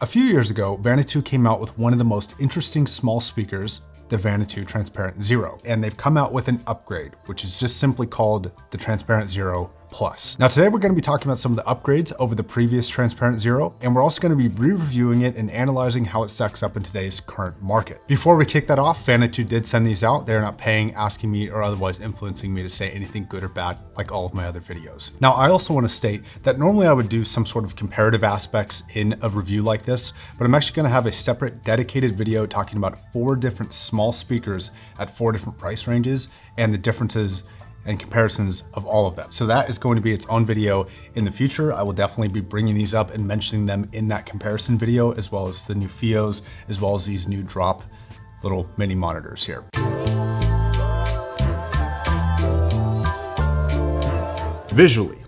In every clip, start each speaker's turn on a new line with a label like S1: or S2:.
S1: A few years ago, Vanatoo came out with one of the most interesting small speakers, the Vanatoo Transparent Zero, and they've come out with an upgrade, which is just simply called the Transparent Zero Plus. Now today we're going to be talking about some of the upgrades over the previous Transparent Zero, and we're also going to be re-reviewing it and analyzing how it stacks up in today's current market. Before we kick that off, Vanatoo did send these out. They're not paying, asking me, or otherwise influencing me to say anything good or bad like all of my other videos. Now I also want to state that normally I would do some sort of comparative aspects in a review like this, but I'm actually going to have a separate dedicated video talking about 4 different small speakers at 4 different price ranges and the differences and comparisons of all of them. So that is going to be its own video in the future. I will definitely be bringing these up and mentioning them in that comparison video, as well as the new FIOs, as well as these new drop little mini monitors here. Visually,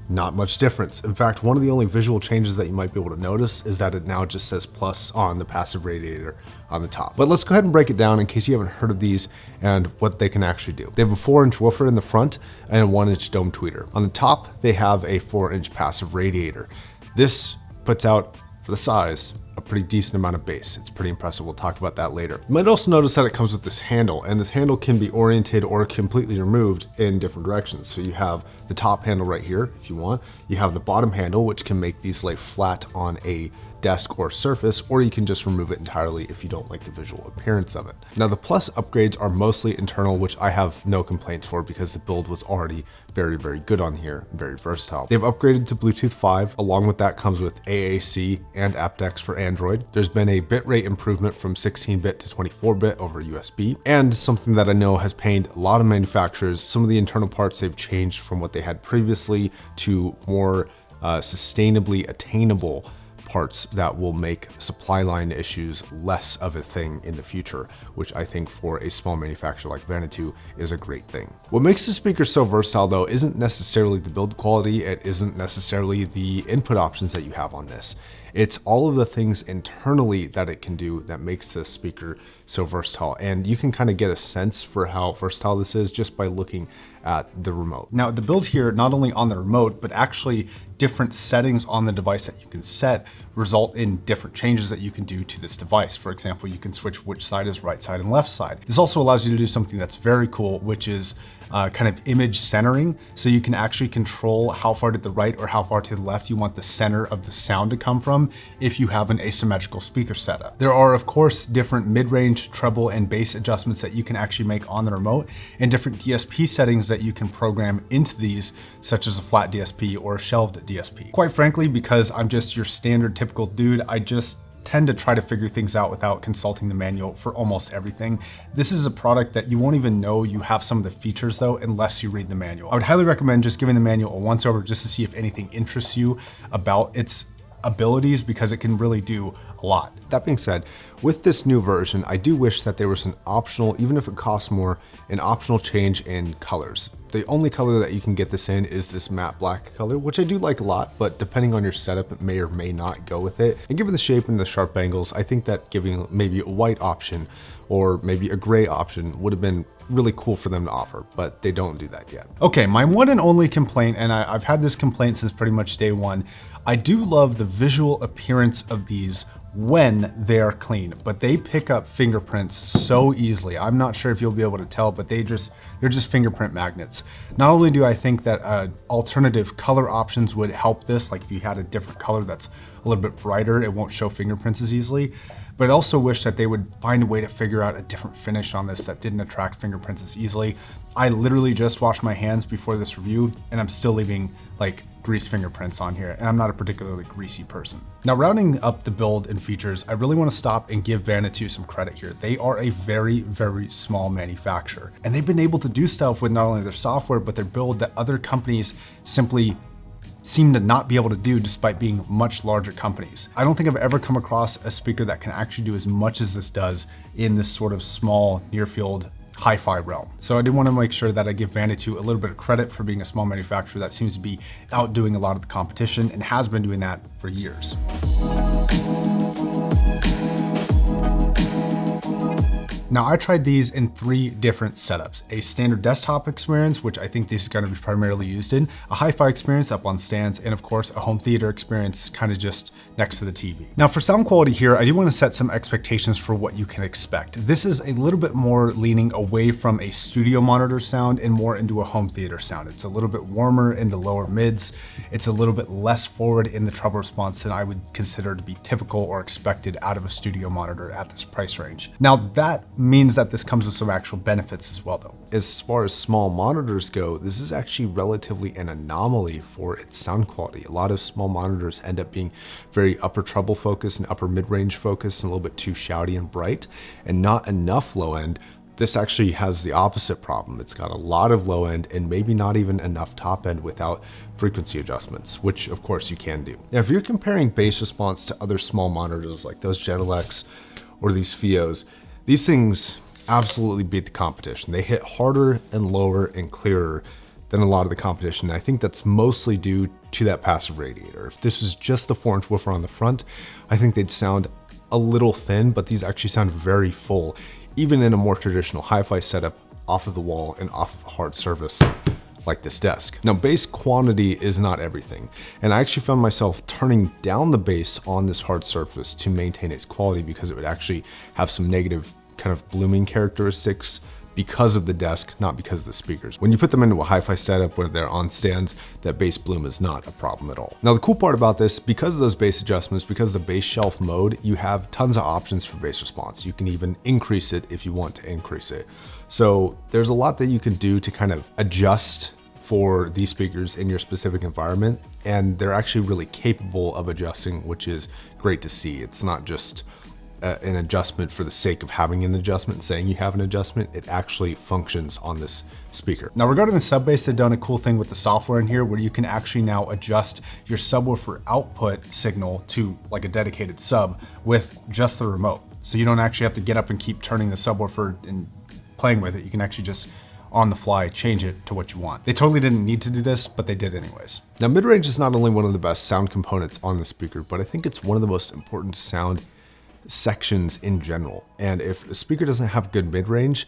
S1: not much difference. In fact, one of the only visual changes that you might be able to notice is that it now just says plus on the passive radiator on the top. But let's go ahead and break it down in case you haven't heard of these and what they can actually do. They have a 4-inch woofer in the front and a 1-inch dome tweeter. On the top, they have a 4-inch passive radiator. This puts out, for the size, a pretty decent amount of bass. It's pretty impressive. We'll talk about that later. You might also notice that it comes with this handle, and this handle can be oriented or completely removed in different directions. So you have the top handle right here, if you want. You have the bottom handle, which can make these lay flat on a desk or surface, or you can just remove it entirely if you don't like the visual appearance of it. Now the Plus upgrades are mostly internal, which I have no complaints for because the build was already very, very good on here, very versatile. They've upgraded to Bluetooth 5. Along with that comes with AAC and aptX for Android. There's been a bitrate improvement from 16-bit to 24-bit over USB, and something that I know has pained a lot of manufacturers, some of the internal parts they've changed from what they had previously to more sustainably attainable parts that will make supply line issues less of a thing in the future, which I think for a small manufacturer like Vanatoo is a great thing. What makes the speaker so versatile though isn't necessarily the build quality, it isn't necessarily the input options that you have on this. It's all of the things internally that it can do that makes this speaker so versatile. And you can kind of get a sense for how versatile this is just by looking at the remote. Now the build here, not only on the remote, but actually different settings on the device that you can set result in different changes that you can do to this device. For example, you can switch which side is right side and left side. This also allows you to do something that's very cool, which is kind of image centering. So you can actually control how far to the right or how far to the left you want the center of the sound to come from if you have an asymmetrical speaker setup. There are of course different mid-range, treble, and bass adjustments that you can actually make on the remote, and different DSP settings that you can program into these, such as a flat DSP or a shelved DSP. Quite frankly, because I'm just your standard typical dude, I just tend to try to figure things out without consulting the manual for almost everything. This is a product that you won't even know you have some of the features though unless you read the manual. I would highly recommend just giving the manual a once over just to see if anything interests you about its abilities, because it can really do a lot. That being said, with this new version, I do wish that there was an optional, even if it costs more, an optional change in colors. The only color that you can get this in is this matte black color, which I do like a lot, but depending on your setup, it may or may not go with it. And given the shape and the sharp angles, I think that giving maybe a white option or maybe a gray option would have been really cool for them to offer, but they don't do that yet. Okay, my one and only complaint, and I've had this complaint since pretty much day one, I do love the visual appearance of these when they are clean, but they pick up fingerprints so easily. I'm not sure if you'll be able to tell, but they're just fingerprint magnets. Not only do I think that alternative color options would help this, like if you had a different color that's a little bit brighter, it won't show fingerprints as easily, but I also wish that they would find a way to figure out a different finish on this that didn't attract fingerprints as easily. I literally just washed my hands before this review and I'm still leaving like grease fingerprints on here, and I'm not a particularly greasy person. Now, rounding up the build and features, I really want to stop and give Vanatoo some credit here. They are a very, very small manufacturer, and they've been able to do stuff with not only their software, but their build that other companies simply seem to not be able to do despite being much larger companies. I don't think I've ever come across a speaker that can actually do as much as this does in this sort of small near field hi-fi realm. So I did want to make sure that I give Vanatoo a little bit of credit for being a small manufacturer that seems to be outdoing a lot of the competition and has been doing that for years. Now, I tried these in 3 different setups: a standard desktop experience, which I think this is going to be primarily used in, a hi-fi experience up on stands, and of course a home theater experience kind of just next to the TV. Now for sound quality here, I do want to set some expectations for what you can expect. This is a little bit more leaning away from a studio monitor sound and more into a home theater sound. It's a little bit warmer in the lower mids. It's a little bit less forward in the treble response than I would consider to be typical or expected out of a studio monitor at this price range. Now that means that this comes with some actual benefits as well though. As far as small monitors go, this is actually relatively an anomaly for its sound quality. A lot of small monitors end up being very upper treble focused and upper mid-range focused and a little bit too shouty and bright and not enough low end. This actually has the opposite problem. It's got a lot of low end and maybe not even enough top end without frequency adjustments, which of course you can do. Now, if you're comparing bass response to other small monitors like those Genelecs or these Fios, these things absolutely beat the competition. They hit harder and lower and clearer than a lot of the competition. I think that's mostly due to that passive radiator. If this was just the 4-inch woofer on the front, I think they'd sound a little thin, but these actually sound very full, even in a more traditional hi-fi setup off of the wall and off of a hard surface like this desk. Now, bass quantity is not everything, and I actually found myself turning down the bass on this hard surface to maintain its quality because it would actually have some negative kind of blooming characteristics because of the desk, not because of the speakers. When you put them into a hi-fi setup where they're on stands, that bass bloom is not a problem at all. Now, the cool part about this, because of those bass adjustments, because of the bass shelf mode, you have tons of options for bass response. You can even increase it if you want to increase it. So there's a lot that you can do to kind of adjust for these speakers in your specific environment, and they're actually really capable of adjusting, which is great to see. It's not just an adjustment for the sake of having an adjustment, saying you have an adjustment. It actually functions on this speaker. Now, regarding the sub bass, they've done a cool thing with the software in here where you can actually now adjust your subwoofer output signal to like a dedicated sub with just the remote. So you don't actually have to get up and keep turning the subwoofer and playing with it. You can actually just on the fly change it to what you want. They totally didn't need to do this, but they did anyways. Now, mid-range is not only one of the best sound components on the speaker, but I think it's one of the most important sound sections in general. And if a speaker doesn't have good mid-range,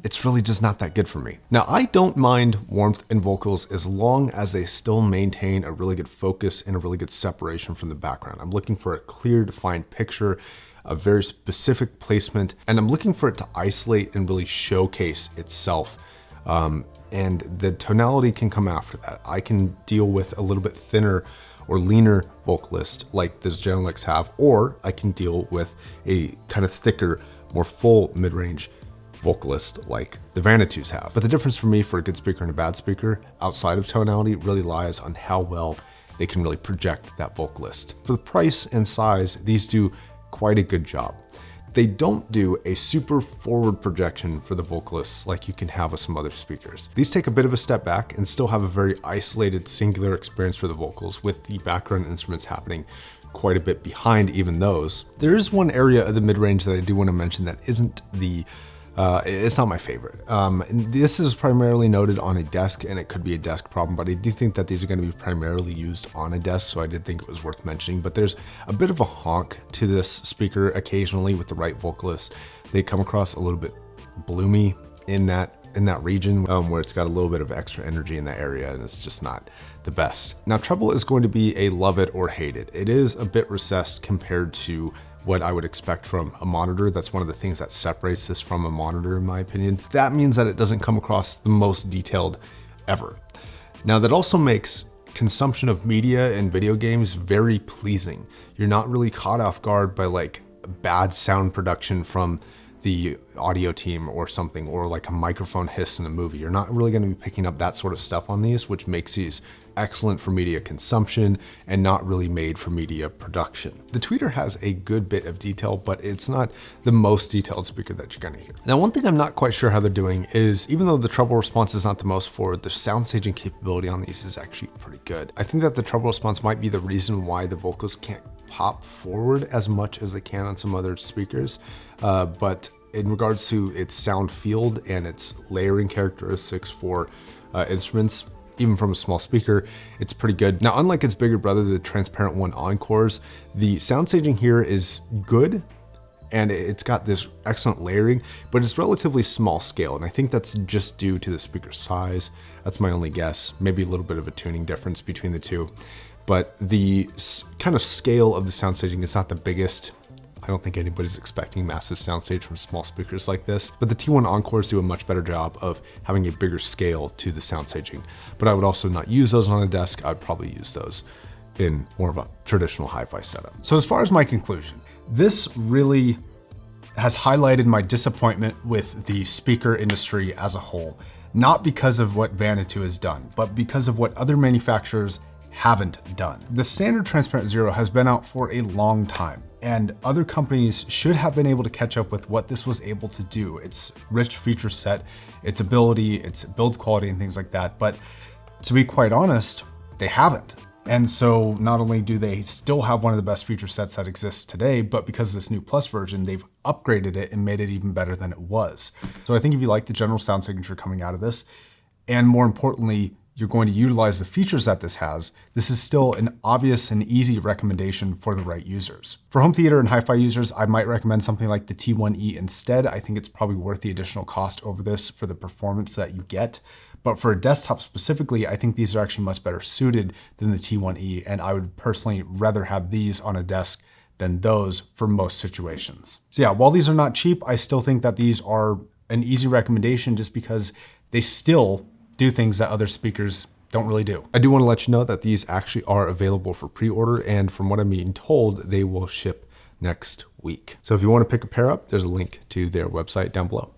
S1: it's really just not that good for me. Now, I don't mind warmth in vocals as long as they still maintain a really good focus and a really good separation from the background. I'm looking for a clear, defined picture, a very specific placement, and I'm looking for it to isolate and really showcase itself. And the tonality can come after that. I can deal with a little bit thinner or leaner vocalist like those Genelecs have, or I can deal with a kind of thicker, more full mid-range vocalist like the Vanatoos have. But the difference for me for a good speaker and a bad speaker outside of tonality really lies on how well they can really project that vocalist. For the price and size, these do quite a good job. They don't do a super forward projection for the vocalists like you can have with some other speakers. These take a bit of a step back and still have a very isolated, singular experience for the vocals, with the background instruments happening quite a bit behind even those. There is one area of the mid-range that I do want to mention that isn't the it's not my favorite. And this is primarily noted on a desk, and it could be a desk problem, but I do think that these are going to be primarily used on a desk, so I did think it was worth mentioning. But there's a bit of a honk to this speaker occasionally with the right vocalist. They come across a little bit bloomy in that region where it's got a little bit of extra energy in that area, and it's just not the best. Now, treble is going to be a love it or hate it. It is a bit recessed compared to what I would expect from a monitor. That's one of the things that separates this from a monitor, in my opinion. That means that it doesn't come across the most detailed ever. Now, that also makes consumption of media and video games very pleasing. You're not really caught off guard by like bad sound production from the audio team or something, or like a microphone hiss in a movie. You're not really going to be picking up that sort of stuff on these, which makes these excellent for media consumption and not really made for media production. The tweeter has a good bit of detail, but it's not the most detailed speaker that you're going to hear. Now, one thing I'm not quite sure how they're doing is, even though the treble response is not the most forward, the sound staging capability on these is actually pretty good. I think that the treble response might be the reason why the vocals can't pop forward as much as they can on some other speakers, but in regards to its sound field and its layering characteristics for instruments, even from a small speaker, it's pretty good. Now, unlike its bigger brother, the transparent one Encores, the sound staging here is good, and it's got this excellent layering, but it's relatively small scale, and I think that's just due to the speaker size. That's my only guess. Maybe a little bit of a tuning difference between the two. but the kind of scale of the sound staging is not the biggest. I don't think anybody's expecting massive soundstage from small speakers like this, but the T1 Encores do a much better job of having a bigger scale to the sound staging. But I would also not use those on a desk. I'd probably use those in more of a traditional hi-fi setup. So as far as my conclusion, this really has highlighted my disappointment with the speaker industry as a whole, not because of what Vanatoo has done, but because of what other manufacturers haven't done. The standard transparent zero has been out for a long time, and other companies should have been able to catch up with what this was able to do. Its rich feature set, its ability, its build quality and things like that. But to be quite honest, they haven't. And so not only do they still have one of the best feature sets that exists today, but because of this new Plus version, they've upgraded it and made it even better than it was. So I think if you like the general sound signature coming out of this, and more importantly, you're going to utilize the features that this has, this is still an obvious and easy recommendation for the right users. For home theater and hi-fi users, I might recommend something like the T1E instead. I think it's probably worth the additional cost over this for the performance that you get. But for a desktop specifically, I think these are actually much better suited than the T1E, and I would personally rather have these on a desk than those for most situations. So yeah, while these are not cheap, I still think that these are an easy recommendation just because they still do things that other speakers don't really do. I do want to let you know that these actually are available for pre-order, and from what I'm being told, they will ship next week. So if you want to pick a pair up, there's a link to their website down below.